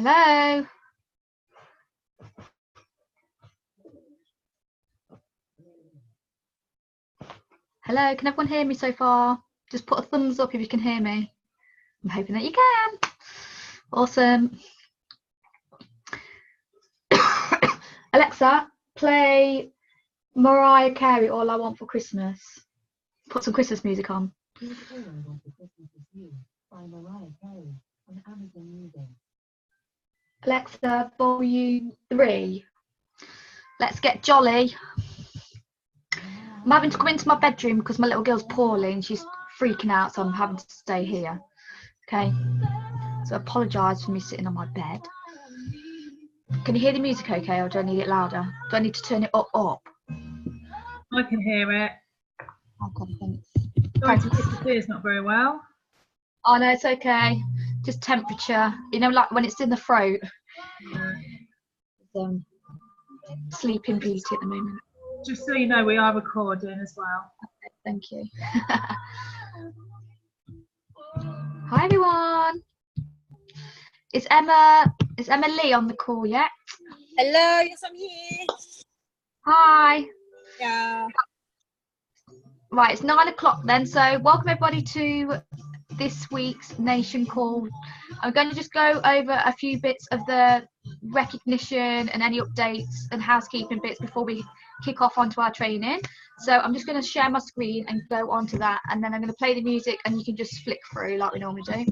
Hello. Hello, can everyone hear me so far? Just put a thumbs up if you can hear me. I'm hoping that you can. Awesome. Alexa, play Mariah Carey, All I Want for Christmas. Put some Christmas music on. Alexa, volume 3. Let's get jolly. I'm having to come into my bedroom because my little girl's poorly and she's freaking out, so I'm having to stay here. Okay, so I apologise for me sitting on my bed. Can you hear the music okay, or do I need it louder? Do I need to turn it up? I can hear it. Oh God, thanks. Sorry, Mr. Fear's not very well. Oh no, it's okay. Just temperature. You know, like when it's in the throat. Sleeping Beauty at the moment. Just so you know, we are recording as well. Okay, thank you. Hi everyone. Is Emma Lee on the call yet? Hello, yes, I'm here. Hi. Yeah. Right, it's 9 o'clock then, so welcome everybody to this week's Nation Call. I'm going to just go over a few bits of the recognition and any updates and housekeeping bits before we kick off onto our training. So I'm just going to share my screen and go onto that, and then I'm going to play the music and you can just flick through like we normally do. Make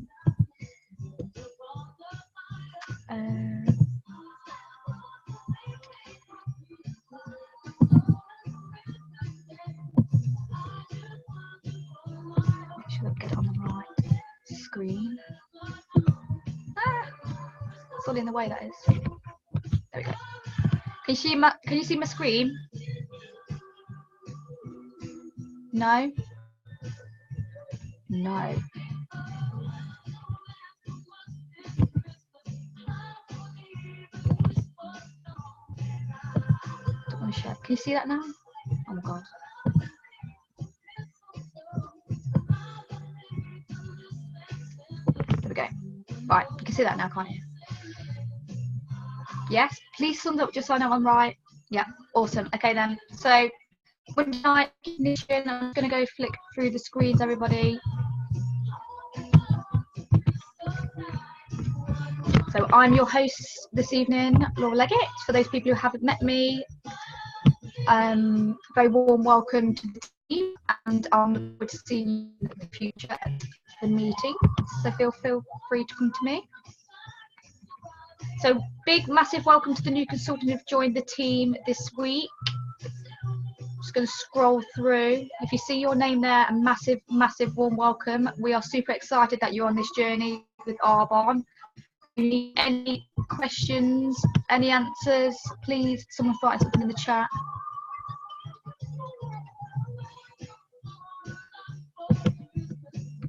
sure I get it on the right screen. It's all in the way, that is. There we go. Can you see my screen? No? No. Don't want to share. Can you see that now? Oh my God. There we go. Right, you can see that now, can't you? Yes, please thumbs up just so I know I'm right. Yeah, awesome. Okay then. So Monday night recognition, I'm going to go flick through the screens, everybody. So I'm your host this evening, Laura Leggett. For those people who haven't met me, very warm welcome to the team, and I'm looking forward to seeing you in the future at the meeting. So feel free to come to me. So big, massive welcome to the new consultant who've joined the team this week. Just going to scroll through. If you see your name there, a massive, massive warm welcome. We are super excited that you're on this journey with Arbonne. If you need any questions, any answers, please, someone write something in the chat.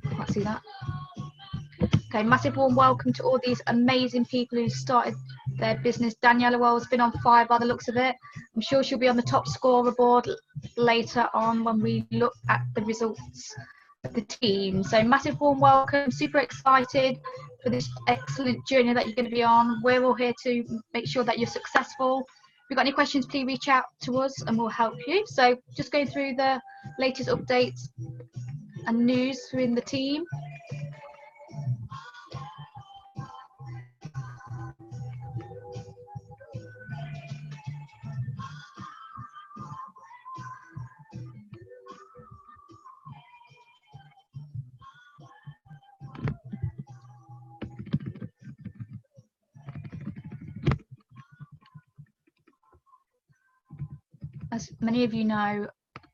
Can't see that. Okay, massive warm welcome to all these amazing people who started their business. Daniela Wells been on fire by the looks of it. I'm sure she'll be on the top scoreboard later on when we look at the results of the team. So massive warm welcome, super excited for this excellent journey that you're going to be on. We're all here to make sure that you're successful. If you've got any questions, please reach out to us and we'll help you. So just going through the latest updates and news within the team. As many of you know,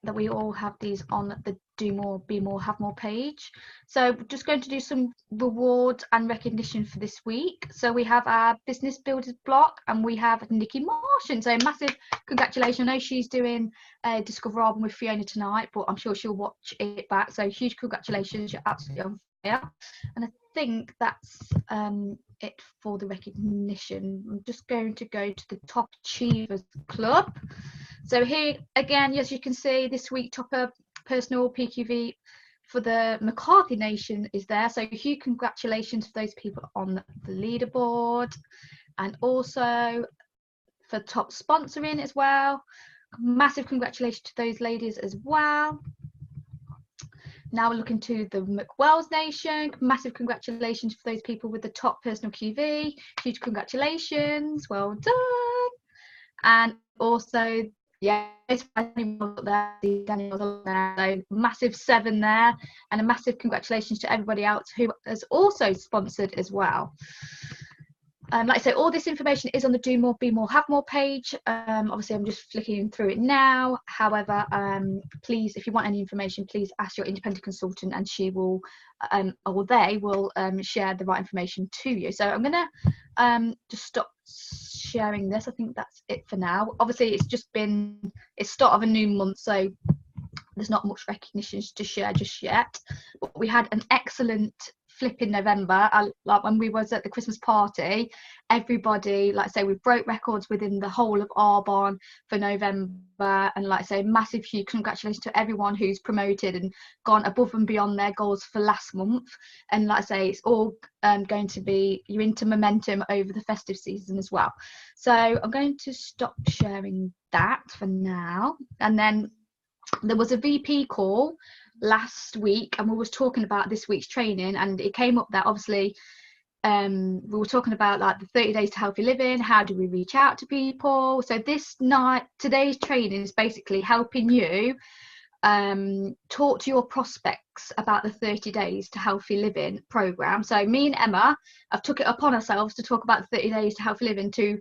that we all have these on the Do More, Be More, Have More page. So we're just going to do some rewards and recognition for this week. So we have our business builders block and we have Nikki Martian. So massive congratulations. I know she's doing Discover Arbonne with Fiona tonight, but I'm sure she'll watch it back. So huge congratulations, you're absolutely on fire. And I think that's it for the recognition. I'm just going to go to the Top Achievers Club. So here again, as you can see, this week Topper Personal PQV for the McCarthy Nation is there. So huge congratulations for those people on the leaderboard, and also for top sponsoring as well. Massive congratulations to those ladies as well. Now we're looking to the McWells Nation. Massive congratulations for those people with the top personal QV. Huge congratulations, well done. And also, yeah, Daniel there, so massive 7 there, and a massive congratulations to everybody else who has also sponsored as well. Like I say, all this information is on the Do More, Be More, Have More page. Obviously, I'm just flicking through it now. However, please, if you want any information, please ask your independent consultant, and she will, or they will, share the right information to you. So I'm going to just stop sharing this. I think that's it for now. Obviously, it's start of a new month, so there's not much recognition to share just yet. But we had an excellent flip in November. Like when we was at the Christmas party, everybody, like I say, we broke records within the whole of Arbonne for November, and like I say, massive huge congratulations to everyone who's promoted and gone above and beyond their goals for last month. And like I say, it's all going to be, you're into momentum over the festive season as well. So I'm going to stop sharing that for now. And then there was a VP call last week, and we was talking about this week's training, and it came up that obviously we were talking about like the 30 days to healthy living. How do we reach out to people? So today's training is basically helping you talk to your prospects about the 30 days to healthy living program. So me and Emma have took it upon ourselves to talk about the 30 days to healthy living, to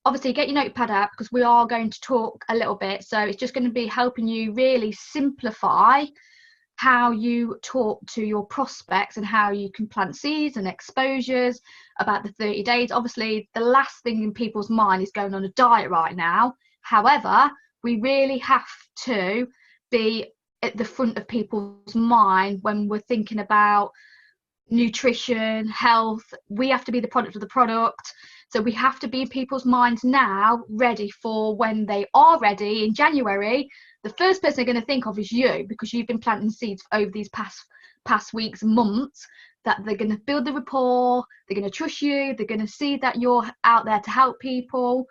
obviously get your notepad out, because we are going to talk a little bit. So it's just going to be helping you really simplify how you talk to your prospects and how you can plant seeds and exposures about the 30 days. Obviously, the last thing in people's mind is going on a diet right now. However, we really have to be at the front of people's mind when we're thinking about nutrition, health. We have to be the product of the product. So we have to be in people's minds now, ready for when they are ready in January. The first person they're going to think of is you, because you've been planting seeds over these past weeks, months, that they're going to build the rapport, they're going to trust you, they're going to see that you're out there to help people.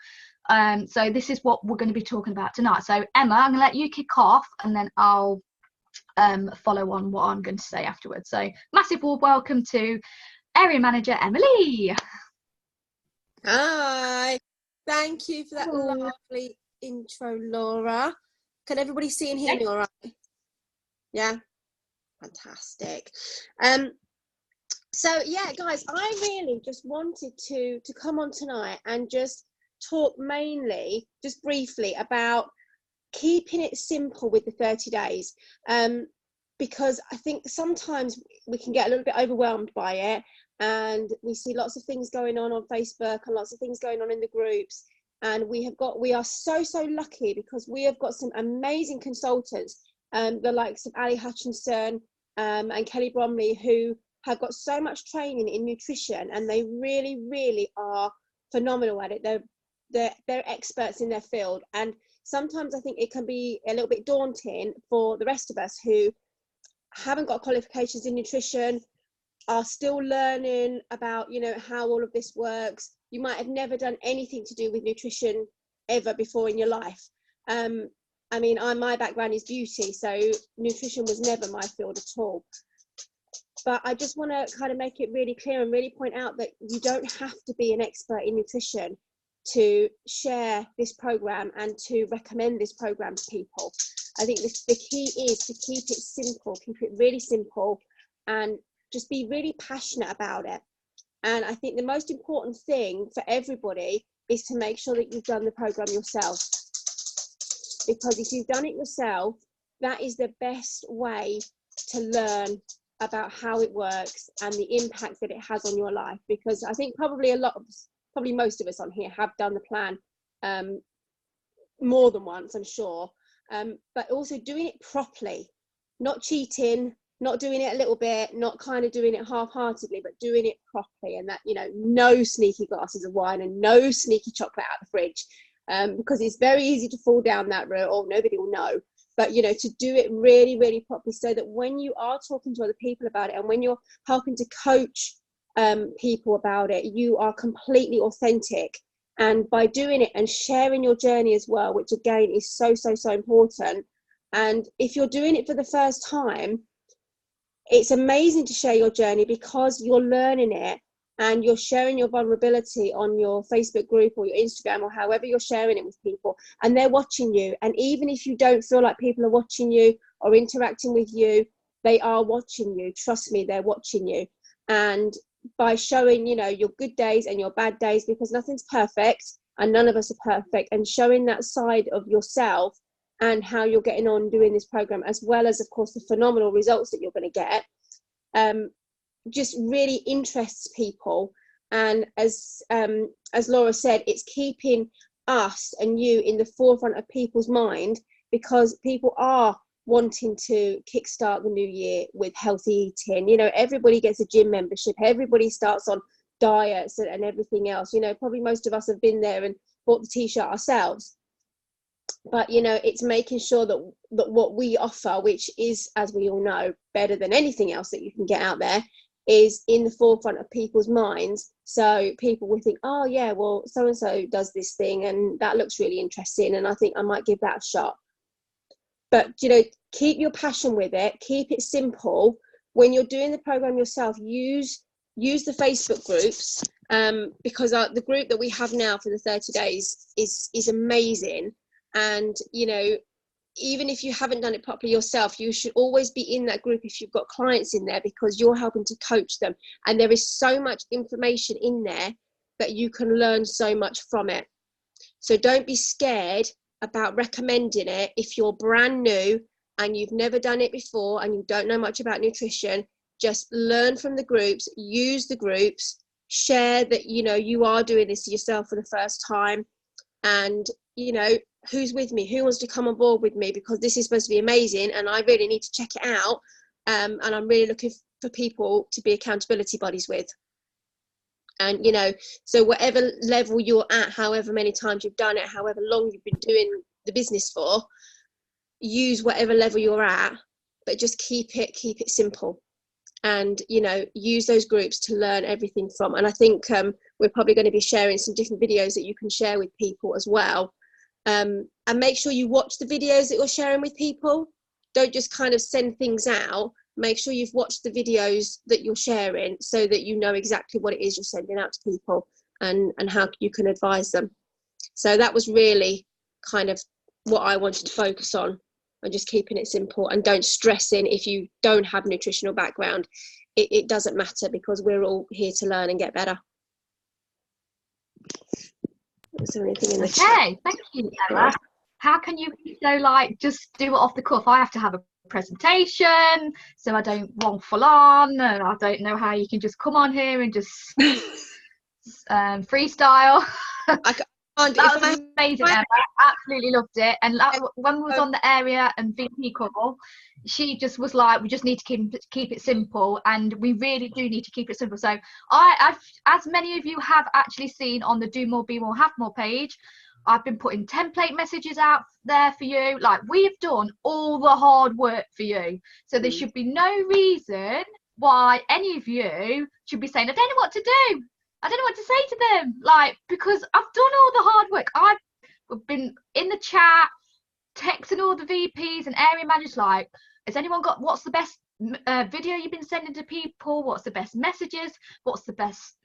So this is what we're going to be talking about tonight. So Emma, I'm going to let you kick off, and then I'll follow on what I'm going to say afterwards. So massive warm welcome to Area Manager Emily. Hi. Thank you for that lovely intro, Laura. Can everybody see and hear me all right? Yeah? Fantastic. So yeah, guys, I really just wanted to come on tonight and just talk mainly, just briefly, about keeping it simple with the 30 days. Because I think sometimes we can get a little bit overwhelmed by it, and we see lots of things going on Facebook and lots of things going on in the groups. And we are so lucky, because we have got some amazing consultants, the likes of Ali Hutchinson and Kelly Bromley, who have got so much training in nutrition, and they really are phenomenal at it. They're experts in their field, and sometimes I think it can be a little bit daunting for the rest of us who haven't got qualifications in nutrition, are still learning about, how all of this works. You might have never done anything to do with nutrition ever before in your life. I mean, my background is beauty, so nutrition was never my field at all. But I just want to kind of make it really clear and really point out that you don't have to be an expert in nutrition to share this program and to recommend this program to people. I think the key is to keep it simple, keep it really simple, and just be really passionate about it. And I think the most important thing for everybody is to make sure that you've done the program yourself. Because if you've done it yourself, that is the best way to learn about how it works and the impact that it has on your life. Because I think probably most of us on here have done the plan more than once, I'm sure. But also doing it properly, not cheating, not doing it a little bit, not kind of doing it half-heartedly, but doing it properly. And that, no sneaky glasses of wine and no sneaky chocolate out of the fridge, because it's very easy to fall down that route, or nobody will know. but you know, to do it really, really properly, so that when you are talking to other people about it, and when you're helping to coach people about it, you are completely authentic. And by doing it and sharing your journey as well, which again is so important. And if you're doing it for the first time, it's amazing to share your journey, because you're learning it and you're sharing your vulnerability on your Facebook group or your Instagram or however you're sharing it with people, and they're watching you. And even if you don't feel like people are watching you or interacting with you, they are watching you. Trust me, they're watching you. And by showing, you know, your good days and your bad days, because nothing's perfect and none of us are perfect, and showing that side of yourself and how you're getting on doing this program, as well as, of course, the phenomenal results that you're going to get, just really interests people. And as Laura said, it's keeping us and you in the forefront of people's mind, because people are wanting to kickstart the new year with healthy eating. You know, everybody gets a gym membership, everybody starts on diets and everything else. You know, probably most of us have been there and bought the t-shirt ourselves. But you know, it's making sure that what we offer, which is, as we all know, better than anything else that you can get out there, is in the forefront of people's minds. So people will think, oh yeah, well, so and so does this thing and that looks really interesting, and I think I might give that a shot. But you know, keep your passion with it, keep it simple. When you're doing the program yourself, use the Facebook groups, because the group that we have now for the 30 days is amazing. And you know, even if you haven't done it properly yourself, you should always be in that group if you've got clients in there, because you're helping to coach them, and there is so much information in there that you can learn so much from it. So don't be scared about recommending it if you're brand new and you've never done it before and you don't know much about nutrition. Just learn from the groups, use the groups, share that, you know, you are doing this yourself for the first time, and you know, who's with me, who wants to come on board with me, because this is supposed to be amazing and I really need to check it out, and I'm really looking for people to be accountability buddies with. And you know, so whatever level you're at, however many times you've done it, however long you've been doing the business for, use whatever level you're at, but just keep it simple. And you know, use those groups to learn everything from. And I think we're probably going to be sharing some different videos that you can share with people as well. And make sure you watch the videos that you're sharing with people. Don't just kind of send things out. Make sure you've watched the videos that you're sharing, so that you know exactly what it is you're sending out to people, and how you can advise them. So that was really kind of what I wanted to focus on, and just keeping it simple, and don't stress in if you don't have a nutritional background. It doesn't matter, because we're all here to learn and get better. Is there anything in the chat? Okay, thank you, Ella. How can you so like just do it off the cuff? I have to have a presentation, so I don't waffle on, and I don't know how you can just come on here and just freestyle. That was amazing, Emma. I absolutely loved it. And when we was on the area and VP call, she just was like, we just need to keep it simple, and we really do need to keep it simple. So I've, as many of you have actually seen on the Do More, Be More, Have More page, I've been putting template messages out there for you. Like, we have done all the hard work for you. So there should be no reason why any of you should be saying, I don't know what to do. I don't know what to say to them. Like, because I've done all the hard work. I've been in the chat, texting all the VPs and area managers, like, has anyone got, what's the best video you've been sending to people? What's the best messages? What's the best,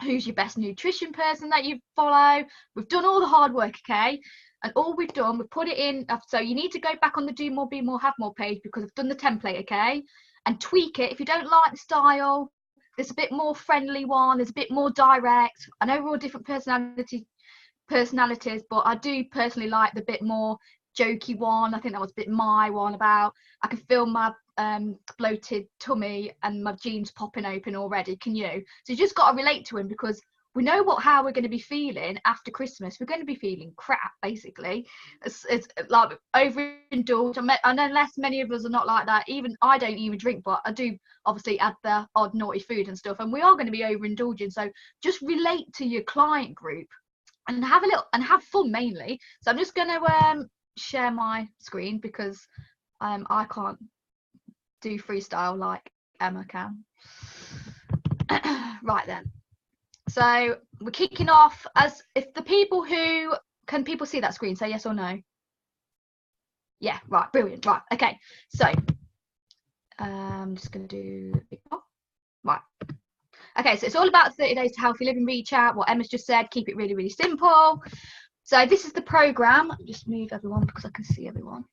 who's your best nutrition person that you follow? We've done all the hard work, okay? And all we've done, we've put it in. So you need to go back on the Do More, Be More, Have More page, because I've done the template, okay? And tweak it. If you don't like the style, there's a bit more friendly one, there's a bit more direct. I know we're all different personalities, but I do personally like the bit more jokey one. I think that was a bit my one about, I can feel my bloated tummy and my jeans popping open already. Can you? So you just got to relate to him, because we know how we're going to be feeling after Christmas. We're going to be feeling crap, basically. It's like overindulged. And unless many of us are not like that, even I don't even drink, but I do obviously add the odd naughty food and stuff. And we are going to be overindulging. So just relate to your client group and have a little and have fun mainly. So I'm just going to share my screen because I can't do freestyle like Emma can. Right then. So we're kicking off as if the people who can people see that screen, say yes or no. Yeah, right, brilliant. Right, okay. So I'm just going to do right. Okay, so it's all about 30 days to healthy living. Reach out, what Emma's just said, keep it really, really simple. So this is the program. Just move everyone because I can see everyone.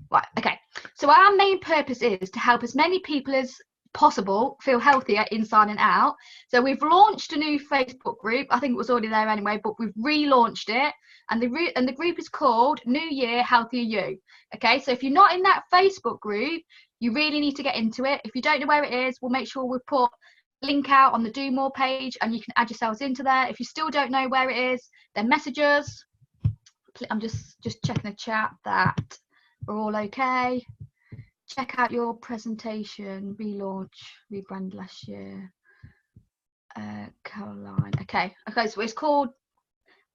Right, okay. So our main purpose is to help as many people as possible feel healthier inside and out. So we've launched a new Facebook group. I think it was already there anyway, but we've relaunched it, and the group is called New Year Healthier You. Okay, so if you're not in that Facebook group, you really need to get into it. If you don't know where it is, we'll make sure we put a link out on the Do More page, and you can add yourselves into there. If you still don't know where it is, then message us. I'm just checking the chat that we're all okay. Check out your presentation, relaunch, rebrand last year. Caroline. Okay, so it's called,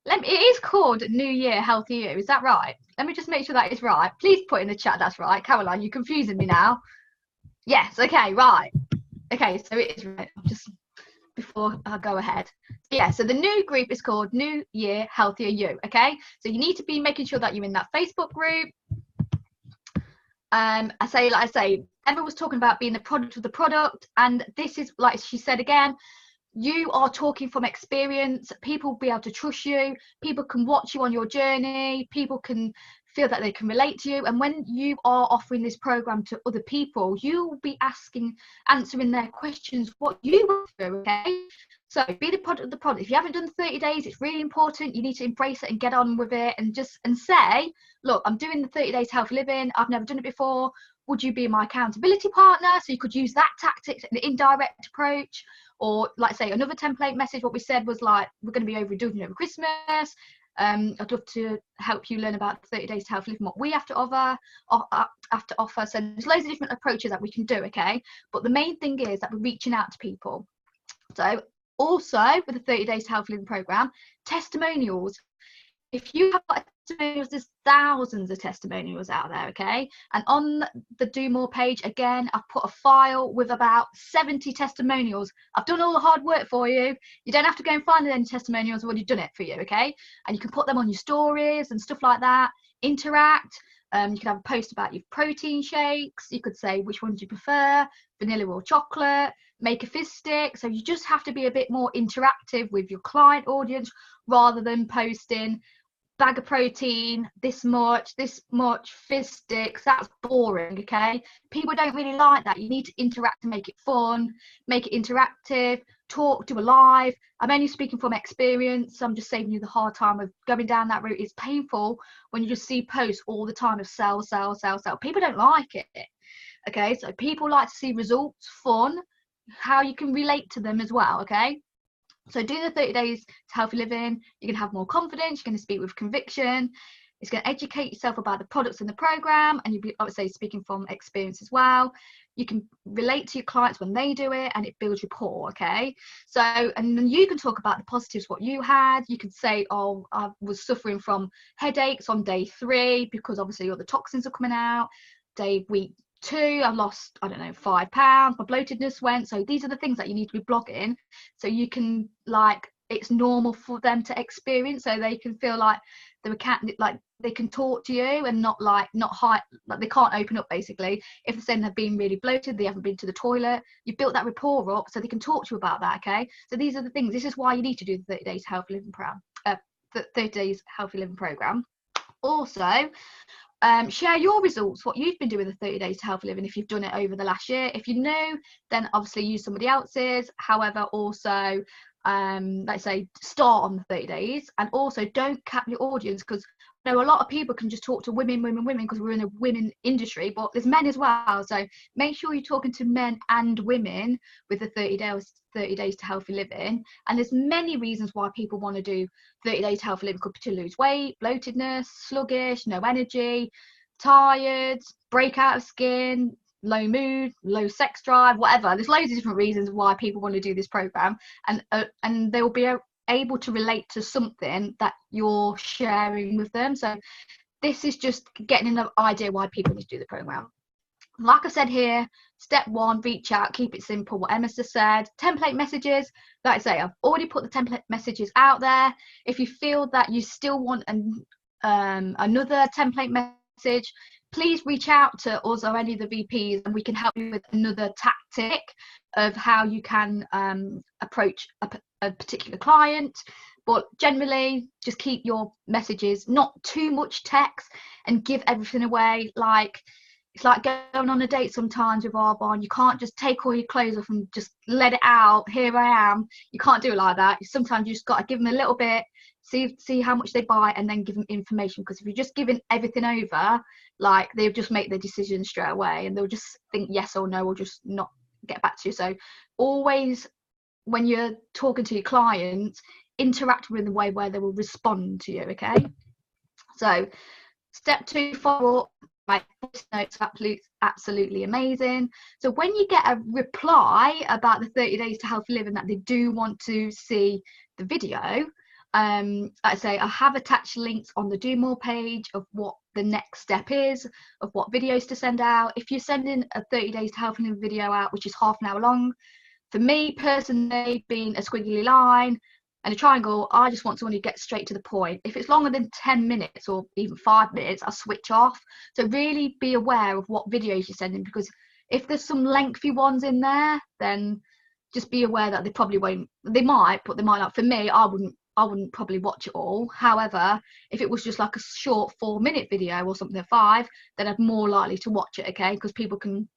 it is called New Year Healthy You. Is that right? Let me just make sure that is right. Please put in the chat that's right. Caroline, you're confusing me now. Yes, okay, right. Okay, so it is right. Just before I go ahead. Yeah, so the new group is called New Year Healthier You. Okay, so you need to be making sure that you're in that Facebook group. Like I say, Emma was talking about being the product of the product, and this is, like she said again, you are talking from experience. People will be able to trust you. People can watch you on your journey. People can feel that they can relate to you. And when you are offering this program to other people, you will be answering their questions, what you went through, okay? So be the product of the product. If you haven't done 30 days, it's really important. You need to embrace it and get on with it, and say, look, I'm doing the 30 days healthy living. I've never done it before. Would you be my accountability partner? So you could use that tactic, an indirect approach, or like say another template message. What we said was like, we're going to be doing it over Christmas. I'd love to help you learn about 30 days to healthy living, what we have to offer. So there's loads of different approaches that we can do, okay? But the main thing is that we're reaching out to people. So also with the 30 days to healthy living program, testimonials. If you have got testimonials, there's thousands of testimonials out there, okay? And on the Do More page, again, I've put a file with about 70 testimonials. I've done all the hard work for you. You don't have to go and find any testimonials. I've already done it for you, okay? And you can put them on your stories and stuff like that. Interact. You can have a post about your protein shakes. You could say which one do you prefer, vanilla or chocolate. Make a fizz stick. So you just have to be a bit more interactive with your client audience rather than posting bag of protein, this much fizz sticks. That's boring, okay? People don't really like that. You need to interact to make it fun, make it interactive, talk, do a live. I'm only speaking from experience, so I'm just saving you the hard time of going down that route. It's painful when you just see posts all the time of sell. People don't like it, okay? So people like to see results, fun, how you can relate to them as well, okay? So do the 30 days to healthy living. You're going to have more confidence. You're going to speak with conviction. It's going to educate yourself about the products in the program, and you'll be obviously speaking from experience as well. You can relate to your clients when they do it, and it builds rapport, okay? So, and then you can talk about the positives, what you had. You could say, oh, I was suffering from headaches on day 3 because obviously all the toxins are coming out. Week 2, I've lost, I don't know, 5 pounds, my bloatedness went. So these are the things that you need to be blogging, so you can, like, it's normal for them to experience, so they can feel like they can talk to you and not hide, like they can't open up basically. If they're saying they've been really bloated, they haven't been to the toilet, you built that rapport up so they can talk to you about that, okay? So these are the things. This is why you need to do the 30 days healthy living program, 30 days healthy living program. Also, share your results, what you've been doing the 30 days to healthy living, if you've done it over the last year. If you know, then obviously use somebody else's. However, also like say, start on the 30 days, and also don't cap your audience, because I know a lot of people can just talk to women because we're in a women industry, but there's men as well. So make sure you're talking to men and women with the 30 days to healthy living. And there's many reasons why people want to do 30 days to healthy living. Could be to lose weight, bloatedness, sluggish, no energy, tired, break out of skin, low mood, low sex drive, whatever. There's loads of different reasons why people want to do this program, and there will be able to relate to something that you're sharing with them. So this is just getting an idea why people need to do the program. Like I said here, step 1, reach out, keep it simple. What Emma just said, template messages. Like I say, I've already put the template messages out there. If you feel that you still want another template message, please reach out to us or any of the VPs, and we can help you with another tactic of how you can approach a particular client. But generally, just keep your messages not too much text and give everything away. Like, it's like going on a date sometimes with Arbonne. You can't just take all your clothes off and just let it out. Here I am. You can't do it like that. Sometimes you just got to give them a little bit, see how much they buy, and then give them information. Because if you're just giving everything over, like, they'll just make their decision straight away, and they'll just think yes or no, or just not get back to you. So always, when you're talking to your clients, interact with the way where they will respond to you. Okay. So step 2, follow up. Like, voice notes are absolutely amazing. So when you get a reply about the 30 days to healthy living that they do want to see the video, like I say, I have attached links on the do more page of what the next step is, of what videos to send out. If you're sending a 30 days to healthy living video out, which is half an hour long, for me personally, being a squiggly line and a triangle, I just want someone who gets straight to the point. If it's longer than 10 minutes or even 5 minutes, I'll switch off. So really be aware of what videos you're sending, because if there's some lengthy ones in there, then just be aware that they probably won't. They might, but they might not. For me, I wouldn't probably watch it all. However, if it was just like a short 4-minute video or something, 5, then I'm more likely to watch it. Okay, because people can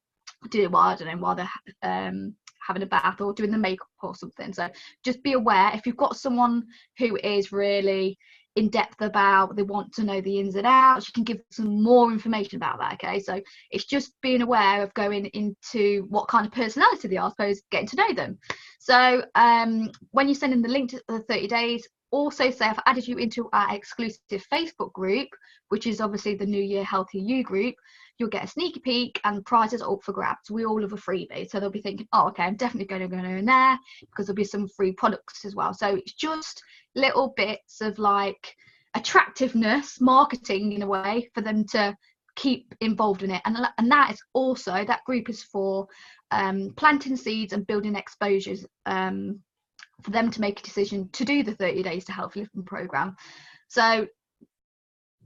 do it while, I don't know, while they're having a bath or doing the makeup or something. So just be aware, if you've got someone who is really in depth about, they want to know the ins and outs, you can give some more information about that. Okay, so it's just being aware of going into what kind of personality they are, I suppose, getting to know them. So when you're sending the link to the 30 days, also say I've added you into our exclusive Facebook group, which is obviously the New Year Healthy You group. You'll get a sneaky peek, and prizes are up for grabs. We all love a freebie, so they'll be thinking, oh, okay, I'm definitely going to go in there, because there'll be some free products as well. So it's just little bits of like attractiveness, marketing in a way, for them to keep involved in it. And that is also, that group is for planting seeds and building exposures, for them to make a decision to do the 30 days to healthy living program. So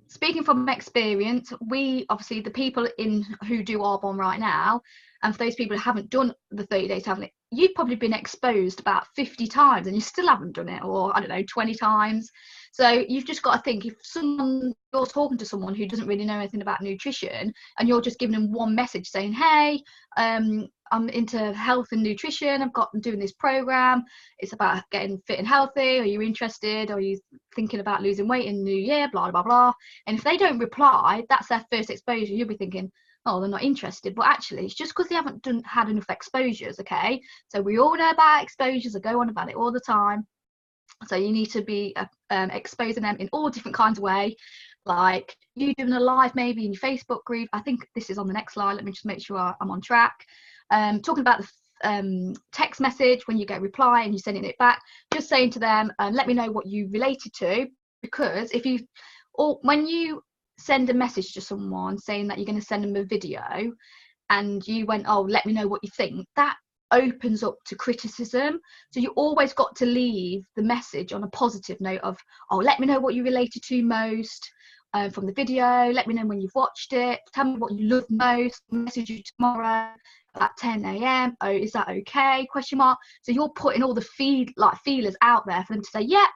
speaking from experience, we obviously, the people in who do Arbonne right now, and for those people who haven't done the 30 days to healthy living, you've probably been exposed about 50 times and you still haven't done it, or I don't know, 20 times. So you've just got to think, if you're talking to someone who doesn't really know anything about nutrition, and you're just giving them one message saying, hey, I'm into health and nutrition, I'm doing this program, it's about getting fit and healthy, are you interested, are you thinking about losing weight in the new year, blah blah blah. And if they don't reply, that's their first exposure. You'll be thinking, oh, they're not interested. But actually, it's just because they haven't had enough exposures. Okay, so we all know about exposures, I go on about it all the time. So you need to be exposing them in all different kinds of way, like you doing a live maybe in your Facebook group. I think this is on the next slide, let me just make sure I'm on track. Talking about the text message, when you get a reply and you're sending it back, just saying to them, let me know what you related to. Because if you, or when you send a message to someone saying that you're going to send them a video, and you went, oh, let me know what you think, that opens up to criticism. So you always got to leave the message on a positive note of, oh, let me know what you related to most from the video, let me know when you've watched it, tell me what you love most, I'll message you tomorrow at 10 a.m. oh, is that okay, question mark. So you're putting all the feelers out there for them to say, yeah,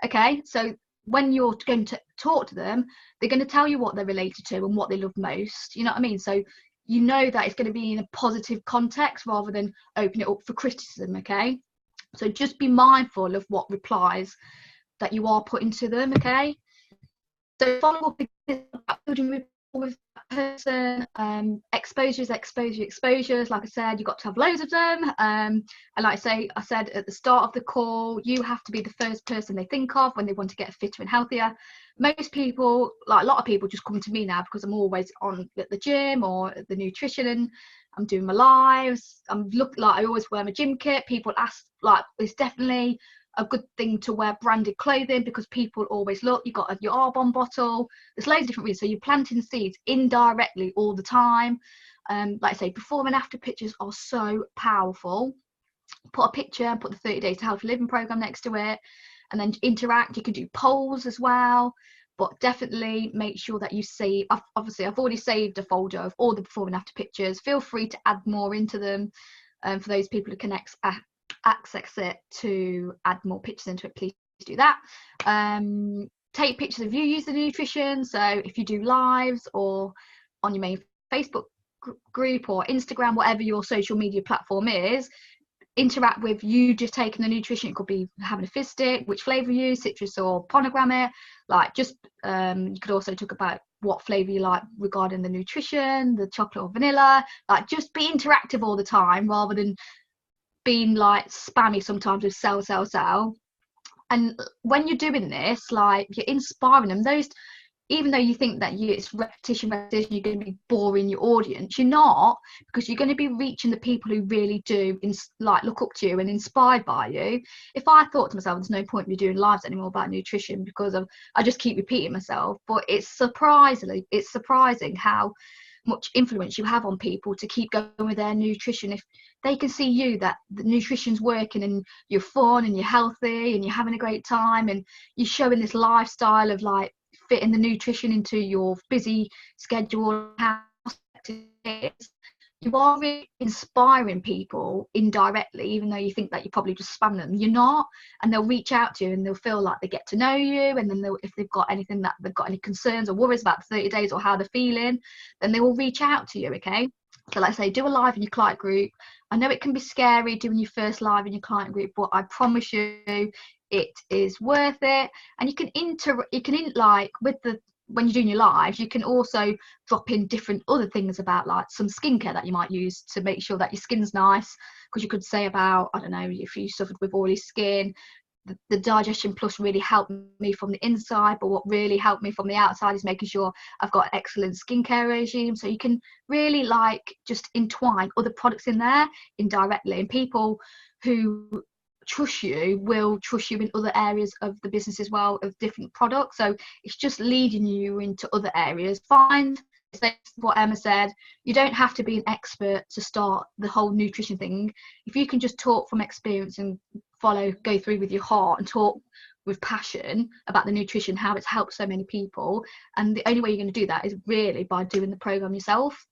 okay. So when you're going to talk to them, they're going to tell you what they're related to and what they love most, you know what I mean? So you know that it's going to be in a positive context rather than open it up for criticism. Okay, so just be mindful of what replies that you are putting to them. Okay, so follow up about building rapport with that person. Exposures, like I said, you've got to have loads of them, and like I said at the start of the call, you have to be the first person they think of when they want to get fitter and healthier. Most people, like a lot of people, just come to me now because I'm always on at the gym or at the nutrition, and I'm doing my lives, I always wear my gym kit. People ask, like, it's definitely a good thing to wear branded clothing because people always look. You've got your Arbonne bottle. There's loads of different reasons. So you're planting seeds indirectly all the time. Like I say, before and after pictures are so powerful. Put a picture, put the 30 Days to Healthy Living program next to it, and then interact. You can do polls as well, but definitely make sure that you see. Obviously, I've already saved a folder of all the before and after pictures. Feel free to add more into them. For those people who can access it to add more pictures into it, please do that. Take pictures of you using the nutrition. So if you do lives or on your main Facebook group or Instagram, whatever your social media platform is, interact with you just taking the nutrition. It could be having a fizz stick, which flavor you use, citrus or pomegranate. Like, just you could also talk about what flavor you like regarding the nutrition, the chocolate or vanilla. Like, just be interactive all the time rather than being like spammy sometimes with sell. And when you're doing this, like, you're inspiring them. Those, even though you think that it's repetition, you're going to be boring your audience, you're not, because you're going to be reaching the people who really do like look up to you and inspired by you. If I thought to myself, there's no point in me doing lives anymore about nutrition because I just keep repeating myself, but it's surprising how much influence you have on people to keep going with their nutrition. If they can see you, that the nutrition's working and you're fun and you're healthy and you're having a great time and you're showing this lifestyle of like fitting the nutrition into your busy schedule, how it is, you are really inspiring people indirectly, even though you think that you probably just spam them. You're not, and they'll reach out to you and they'll feel like they get to know you, and then if they've got anything that they've got any concerns or worries about the 30 days or how they're feeling, then they will reach out to you. Okay, so like I say, do a live in your client group. I know it can be scary doing your first live in your client group, but I promise you it is worth it. And you can like with the, when you're doing your lives, you can also drop in different other things about like some skincare that you might use to make sure that your skin's nice. Because you could say about, I don't know, if you suffered with oily skin, the Digestion Plus really helped me from the inside, but what really helped me from the outside is making sure I've got an excellent skincare regime. So you can really like just entwine other products in there indirectly, and people who trust you will trust you in other areas of the business as well, of different products. So it's just leading you into other areas. Find what Emma said, you don't have to be an expert to start the whole nutrition thing. If you can just talk from experience and go through with your heart and talk with passion about the nutrition, how it's helped so many people, and the only way you're going to do that is really by doing the program yourself.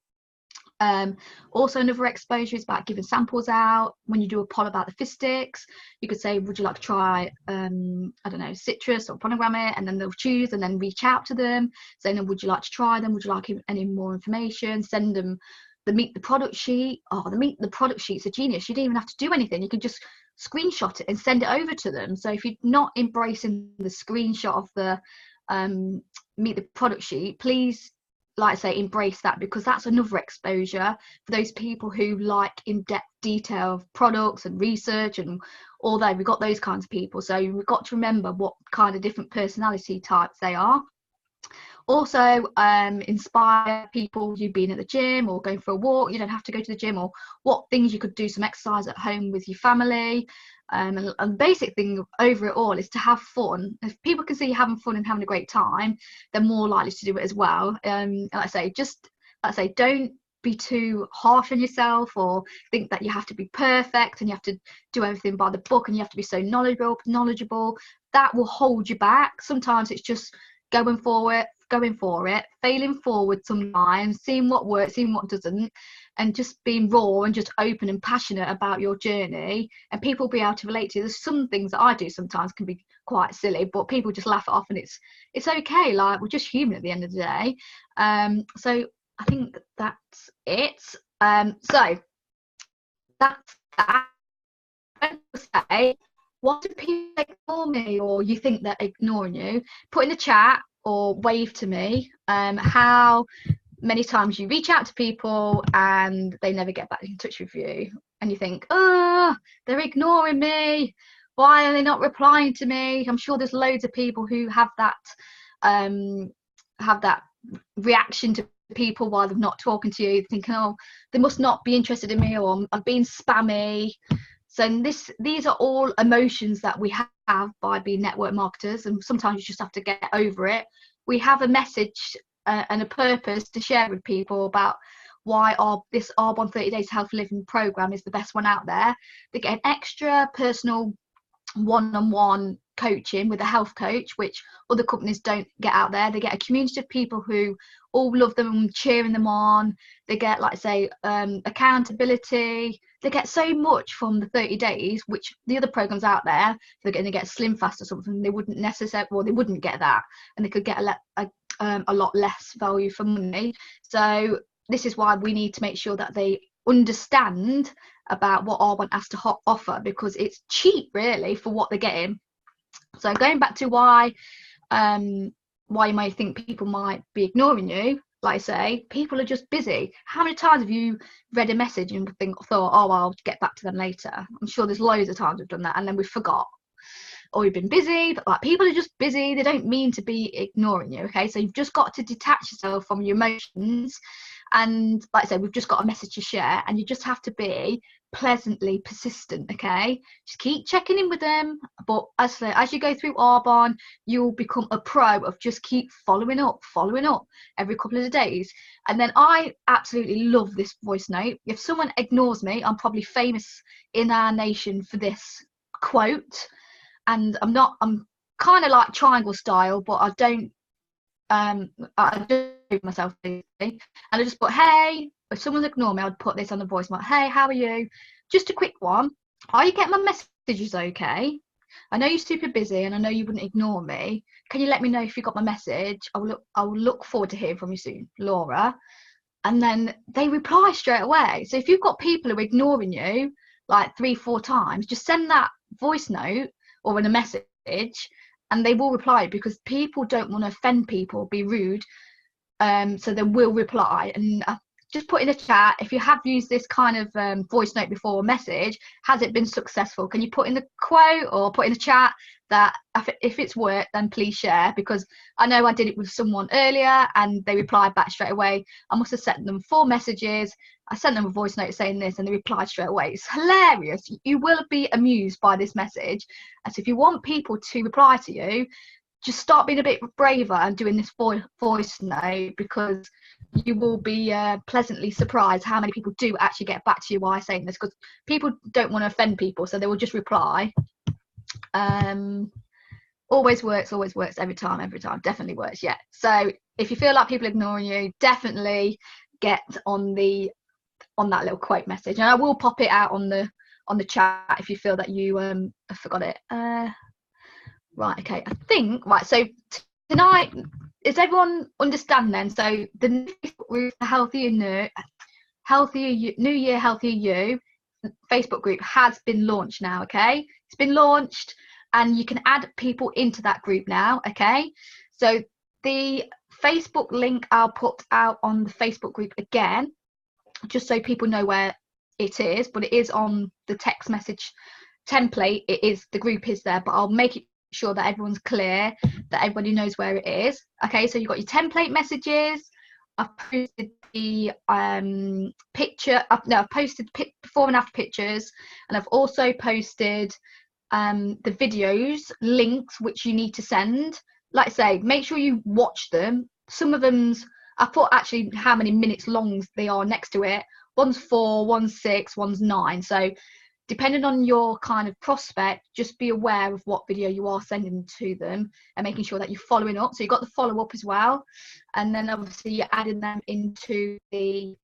Also, another exposure is about giving samples out. When you do a poll about the fizz sticks, you could say, would you like to try I don't know, citrus or pomegranate, and then they'll choose and then reach out to them saying, would you like to try them, would you like any more information, send them the meet the product sheet. The product sheet's a genius. You don't even have to do anything, you can just screenshot it and send it over to them. So if you're not embracing the screenshot of the meet the product sheet, please, like I say, embrace that, because that's another exposure for those people who like in-depth detail of products and research, and although we've got those kinds of people, so we've got to remember what kind of different personality types they are. Also, inspire people. You've been at the gym or going for a walk, you don't have to go to the gym, or what things you could do some exercise at home with your family. And the basic thing over it all is to have fun. If people can see you having fun and having a great time, they're more likely to do it as well. Like I say, don't be too harsh on yourself or think that you have to be perfect and you have to do everything by the book and you have to be so knowledgeable. That will hold you back. Sometimes it's just going for it, failing forward sometimes, seeing what works, seeing what doesn't, and just being raw and just open and passionate about your journey, and people will be able to relate to you. There's some things that I do sometimes can be quite silly, but people just laugh it off, and it's okay. Like, we're just human at the end of the day. So I think that's it. So that's that. Don't say, what do people ignore me, or you think they're ignoring you? Put in the chat or wave to me how many times you reach out to people and they never get back in touch with you, and you think, oh, they're ignoring me, why are they not replying to me? I'm sure there's loads of people who have that reaction to people while they're not talking to you, thinking, oh, they must not be interested in me, or I'm being spammy. So these are all emotions that we have by being network marketers, and sometimes you just have to get over it. We have a message and a purpose to share with people about why this Arbonne 30 Days Healthy Living program is the best one out there. They get an extra personal one-on-one coaching with a health coach, which other companies don't get out there. They get a community of people who all love them and cheering them on. They get, like I say, accountability. They get so much from the 30 days, which the other programs out there, they're going to get Slim Fast or something, they wouldn't necessarily, well, they wouldn't get that, and they could get a lot less value for money. So this is why we need to make sure that they understand about what Arbonne has to offer, because it's cheap really for what they're getting. So going back to why you might think people might be ignoring you, like I say, people are just busy. How many times have you read a message and thought, oh, I'll get back to them later? I'm sure there's loads of times we've done that and then we forgot, or you've been busy. But like, people are just busy. They don't mean to be ignoring you. Okay, so you've just got to detach yourself from your emotions, and like I said, we've just got a message to share, and you just have to be pleasantly persistent. Okay, just keep checking in with them, but as you go through Arbonne, you'll become a pro of just keep following up every couple of days. And then I absolutely love this voice note. If someone ignores me, I'm probably famous in our nation for this quote, and I'm kind of like triangle style, but I don't myself basically, and I just put, hey, if someone's ignored me, I'd put this on the voice note. Hey, how are you? Just a quick one. Are you getting my messages okay? I know you're super busy and I know you wouldn't ignore me. Can you let me know if you got my message? I will look forward to hearing from you soon, Laura. And then they reply straight away. So if you've got people who are ignoring you like 3-4 times, just send that voice note or in a message, and they will reply, because people don't want to offend people, be rude. So they will reply. And just put in the chat, if you have used this kind of voice note before, message, has it been successful? Can you put in the quote or put in the chat that if it's worked, then please share, because I know I did it with someone earlier and they replied back straight away. I must have sent them 4 messages. I sent them a voice note saying this and they replied straight away. It's hilarious. You will be amused by this message. And so if you want people to reply to you, just start being a bit braver and doing this voice note, because you will be pleasantly surprised how many people do actually get back to you while saying this, because people don't want to offend people, so they will just reply. Always works every time, definitely works. Yeah, so if you feel like people ignoring you, definitely get on that little quote message, and I will pop it out on the chat if you feel that you I forgot it. Right, okay, I think, right, so tonight, does everyone understand then? So the Healthier New Year, Healthier You Facebook group has been launched now, okay? It's been launched and you can add people into that group now, okay? So the Facebook link I'll put out on the Facebook group again, just so people know where it is, but it is on the text message template. The group is there, but I'll make it sure that everyone's clear, that everybody knows where it is. Okay, so you've got your template messages. I've posted the picture. I've posted before and after pictures, and I've also posted the videos links which you need to send. Like I say, make sure you watch them. Some of them's, I put actually how many minutes long they are next to it. One's 4, one's 6, one's 9. So depending on your kind of prospect, just be aware of what video you are sending to them and making sure that you're following up. So you've got the follow up as well, and then obviously you're adding them into the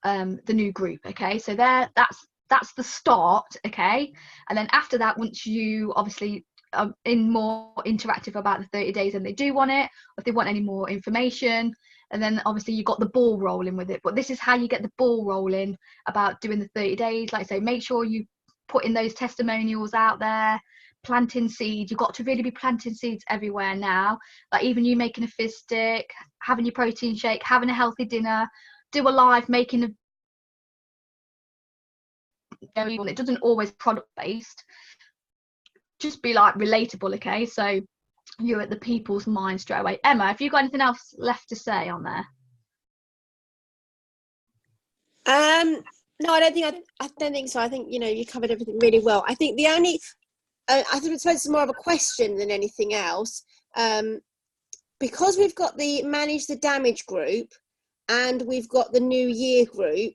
new group. Okay, so that's the start. Okay, and then after that, once you obviously in more interactive about the 30 days and they do want it, or if they want any more information, and then obviously you got the ball rolling with it. But this is how you get the ball rolling about doing the 30 days. Like I say, make sure you put in those testimonials out there, planting seeds. You've got to really be planting seeds everywhere now. Like even you making a fizz stick, having your protein shake, having a healthy dinner, do a live making a, it doesn't always product based, just be like relatable. Okay, so you're at the people's mind straight away. Emma, have you got anything else left to say on there? No, I don't think so. I think, you covered everything really well. I think the only, I suppose it's more of a question than anything else. Because we've got the Manage the Damage group and we've got the New Year group,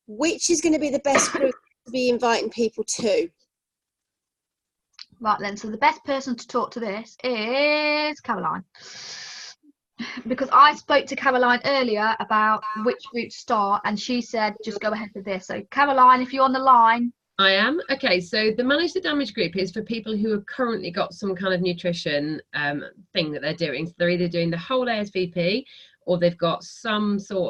which is going to be the best group to be inviting people to? Right then, so the best person to talk to this is Caroline. Because I spoke to Caroline earlier about which group to start, and she said just go ahead with this. So Caroline, if you're on the line. I am. Okay, so the Manage the Damage group is for people who have currently got some kind of nutrition thing that they're doing. So they're either doing the whole ASVP, or they've got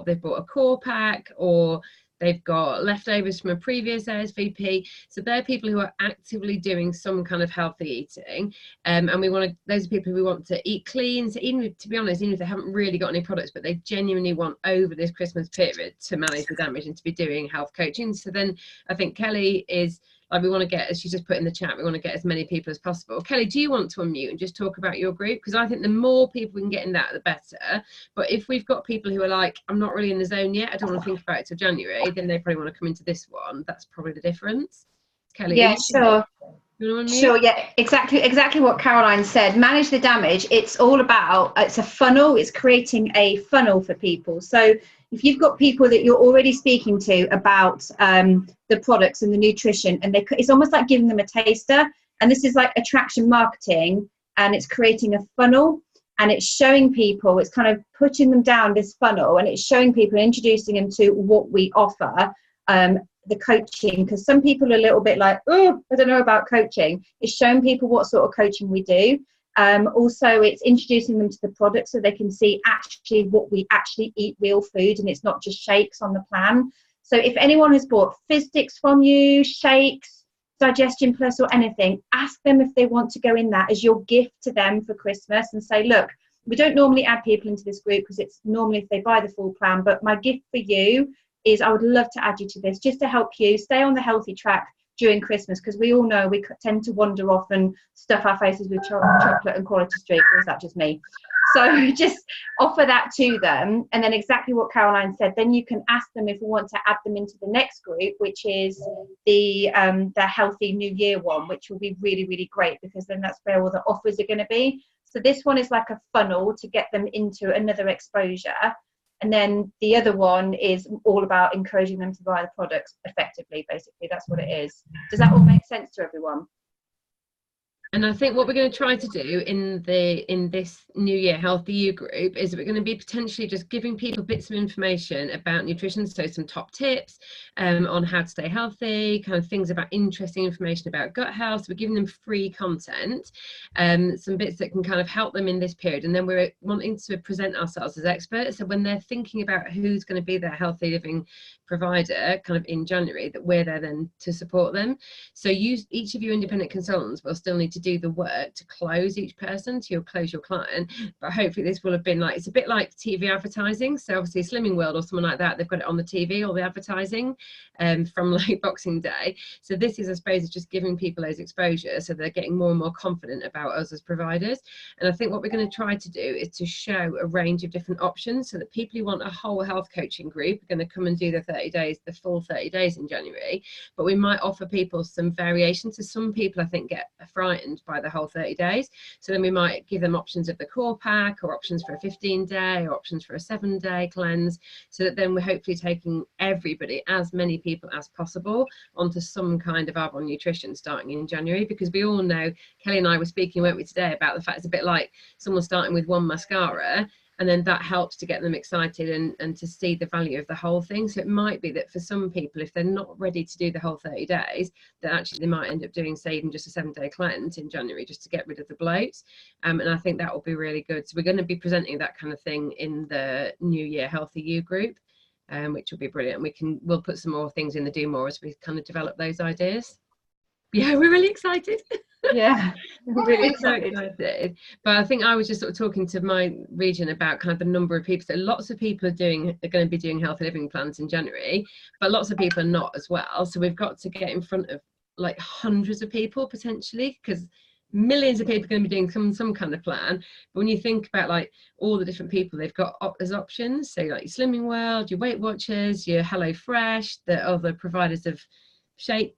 they've bought a core pack, or they've got leftovers from a previous ASVP. So they're people who are actively doing some kind of healthy eating. And those are people who want to eat clean. So to be honest, even if they haven't really got any products, but they genuinely want over this Christmas period to manage the damage and to be doing health coaching. So then I think Kelly is, we want to get, as she just put in the chat, we want to get as many people as possible. Kelly, do you want to unmute and just talk about your group? Because I think the more people we can get in that, the better. But if we've got people who are like, I'm not really in the zone yet, I don't want to think about it till January, then they probably want to come into this one. That's probably the difference. Kelly? Yeah, sure. Sure, yeah, exactly what Caroline said. Manage the Damage, it's all about, it's a funnel, it's creating a funnel for people. So if you've got people that you're already speaking to about the products and the nutrition, and it's almost like giving them a taster, and this is like attraction marketing, and it's creating a funnel, and it's showing people, it's kind of putting them down this funnel, and it's showing people, introducing them to what we offer, the coaching, because some people are a little bit like, oh, I don't know about coaching. It's showing people what sort of coaching we do. Also, it's introducing them to the product so they can see actually what we actually eat, real food, and it's not just shakes on the plan. So if anyone has bought fizz sticks from you, shakes, Digestion Plus or anything, ask them if they want to go in that as your gift to them for Christmas, and say, look, we don't normally add people into this group because it's normally if they buy the full plan, but my gift for you is I would love to add you to this just to help you stay on the healthy track during Christmas, because we all know we tend to wander off and stuff our faces with chocolate and Quality Street, or is that just me? So just offer that to them, and then exactly what Caroline said, then you can ask them if we want to add them into the next group, which is the Healthy New Year one, which will be really, really great, because then that's where all the offers are going to be. So this one is like a funnel to get them into another exposure. And then the other one is all about encouraging them to buy the products effectively, basically. That's what it is. Does that all make sense to everyone? And I think what we're going to try to do in this New Year Healthy You group is that we're going to be potentially just giving people bits of information about nutrition, so some top tips on how to stay healthy, kind of things about interesting information about gut health. So we're giving them free content, some bits that can kind of help them in this period. And then we're wanting to present ourselves as experts. So when they're thinking about who's going to be their healthy living provider kind of in January, that we're there then to support them. So each of you independent consultants will still need to do the work to close each person, to close your client, but hopefully this will have been like, it's a bit like TV advertising. So obviously Slimming World or someone like that, they've got it on the TV, or the advertising from like Boxing Day. So this is, I suppose, just giving people those exposures so they're getting more and more confident about us as providers. And I think what we're going to try to do is to show a range of different options, so that people who want a whole health coaching group are going to come and do the 30 days, the full 30 days in January, but we might offer people some variations. So some people I think get frightened by the whole 30 days, so then we might give them options of the core pack, or options for a 15-day, or options for a 7-day cleanse, so that then we're hopefully taking everybody, as many people as possible, onto some kind of Arbonne nutrition starting in January. Because we all know, Kelly and I were speaking, weren't we, today, about the fact it's a bit like someone starting with one mascara, and then that helps to get them excited and to see the value of the whole thing. So it might be that for some people, if they're not ready to do the whole 30 days, that actually they might end up doing, say, even just a 7-day cleanse in January, just to get rid of the bloats. And I think that will be really good. So we're going to be presenting that kind of thing in the New Year Healthy You group, which will be brilliant. We'll put some more things in the Do More as we kind of develop those ideas. Yeah, we're really excited. Yeah, really excited. But I think I was just sort of talking to my region about kind of the number of people. So lots of people are going to be doing healthy living plans in January, but lots of people are not as well. So we've got to get in front of like hundreds of people potentially, because millions of people are going to be doing some kind of plan. But when you think about like all the different people they've got as options, so like your Slimming World, your Weight Watchers, your Hello Fresh, the other providers of shape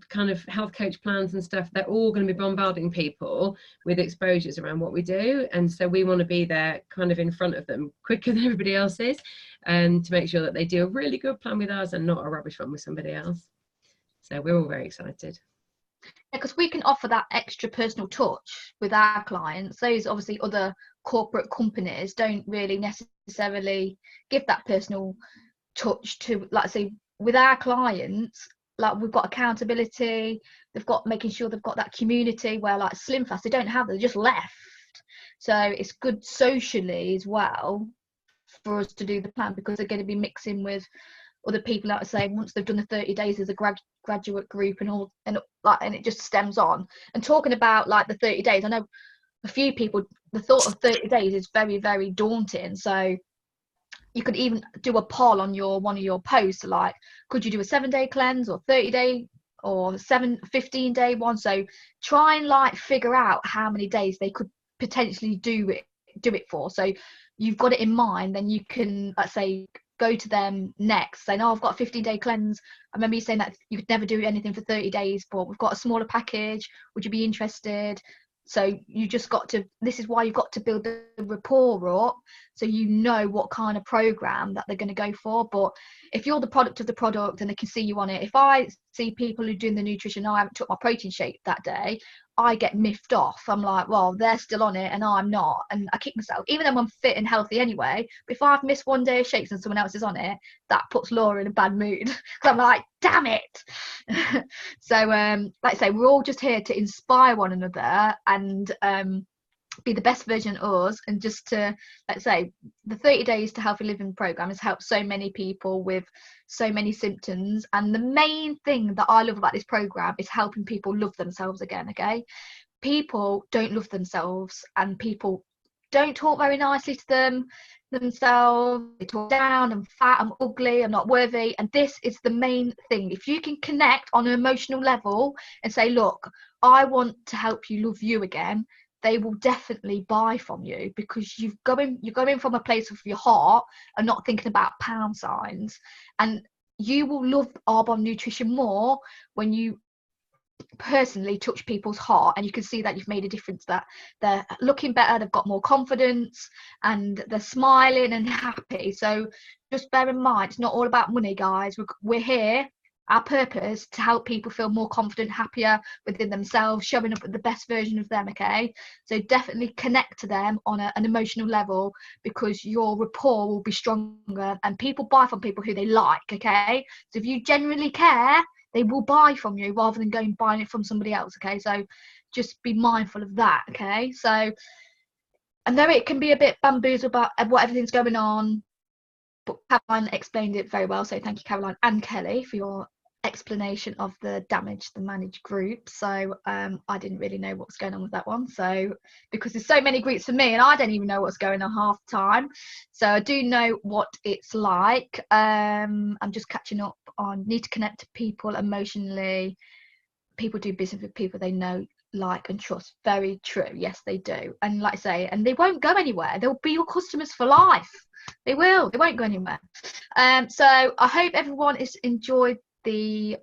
kind of health coach plans and stuff, they're all going to be bombarding people with exposures around what we do. And so we want to be there kind of in front of them quicker than everybody else is, and to make sure that they do a really good plan with us and not a rubbish one with somebody else. So we're all very excited. Because we can offer that extra personal touch with our clients. Those obviously other corporate companies don't really necessarily give that personal touch to, like I say, with our clients. Like we've got accountability, they've got making sure they've got that community where like Slim Fast, they don't have, they're just left. So it's good socially as well for us to do the plan, because they're going to be mixing with other people, like I say, once they've done the 30 days as a graduate group and all, and it just stems on. And talking about like the 30 days, I know a few people, the thought of 30 days is very, very daunting. So you could even do a poll on one of your posts, like, could you do a 7-day cleanse or 30-day or 15-day one? So try and like figure out how many days they could potentially do it for. So you've got it in mind, then you can, let's say, go to them next saying, oh, I've got a 15-day cleanse. I remember you saying that you could never do anything for 30 days, but we've got a smaller package. Would you be interested? So you just got to, this is why you've got to build the rapport up, so you know what kind of program that they're going to go for. But if you're the product of the product and they can see you on it, if I see people who are doing the nutrition, I haven't took my protein shake that day, I get miffed off. I'm like, well, they're still on it and I'm not, and I kick myself, even though I'm fit and healthy anyway. But if I've missed one day of shakes and someone else is on it, that puts Laura in a bad mood, because I'm like, damn it. So like I say, we're all just here to inspire one another and be the best version of us. And just to, let's say, the 30 days to healthy living program has helped so many people with so many symptoms. And the main thing that I love about this program is helping people love themselves again. Okay, people don't love themselves, and people don't talk very nicely to themselves. They talk down, I'm fat, I'm ugly, I'm not worthy. And this is the main thing. If you can connect on an emotional level and say, look, I want to help you love you again, they will definitely buy from you, because you're going from a place of your heart and not thinking about pound signs. And you will love Arbonne Nutrition more when you personally touch people's heart, and you can see that you've made a difference, that they're looking better, they've got more confidence, and they're smiling and happy. So just bear in mind, it's not all about money, guys. We're here, our purpose, to help people feel more confident, happier within themselves, showing up at the best version of them. Okay, so definitely connect to them on an emotional level, because your rapport will be stronger, and people buy from people who they like. Okay, so if you genuinely care, they will buy from you rather than going buying it from somebody else. Okay, so just be mindful of that. Okay, so I know it can be a bit bamboozled about what everything's going on, but Caroline explained it very well, so thank you, Caroline and Kelly, for your explanation of the managed group. So I didn't really know what was going on with that one, so because there's so many groups for me and I don't even know what's going on half the time, so I do know what it's like. I'm just catching up on need to connect to people emotionally. People do business with people they know, like and trust. Very true. Yes, they do. And like I say, and they won't go anywhere. They'll be your customers for life. They won't go anywhere. So I hope everyone has enjoyed the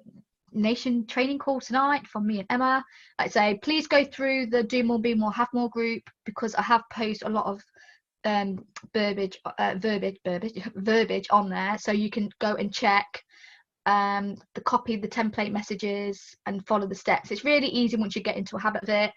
Nation training call tonight from me and Emma. Like I say, please go through the Do More, Be More, Have More group, because I have posted a lot of verbiage on there, so you can go and check the copy, the template messages, and follow the steps. It's really easy once you get into a habit of it.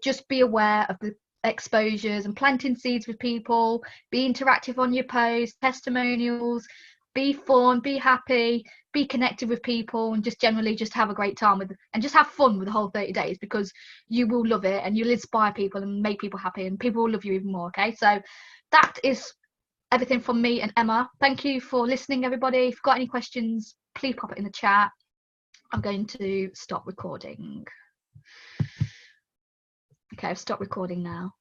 Just be aware of the exposures and planting seeds with people. Be interactive on your posts, testimonials. Be fun, be happy, be connected with people, and just generally just have a great time and just have fun with the whole 30 days, because you will love it and you'll inspire people and make people happy, and people will love you even more. Okay, so that is everything from me and Emma. Thank you for listening, everybody. If you've got any questions, please pop it in the chat. I'm going to stop recording. Okay, I've stopped recording now.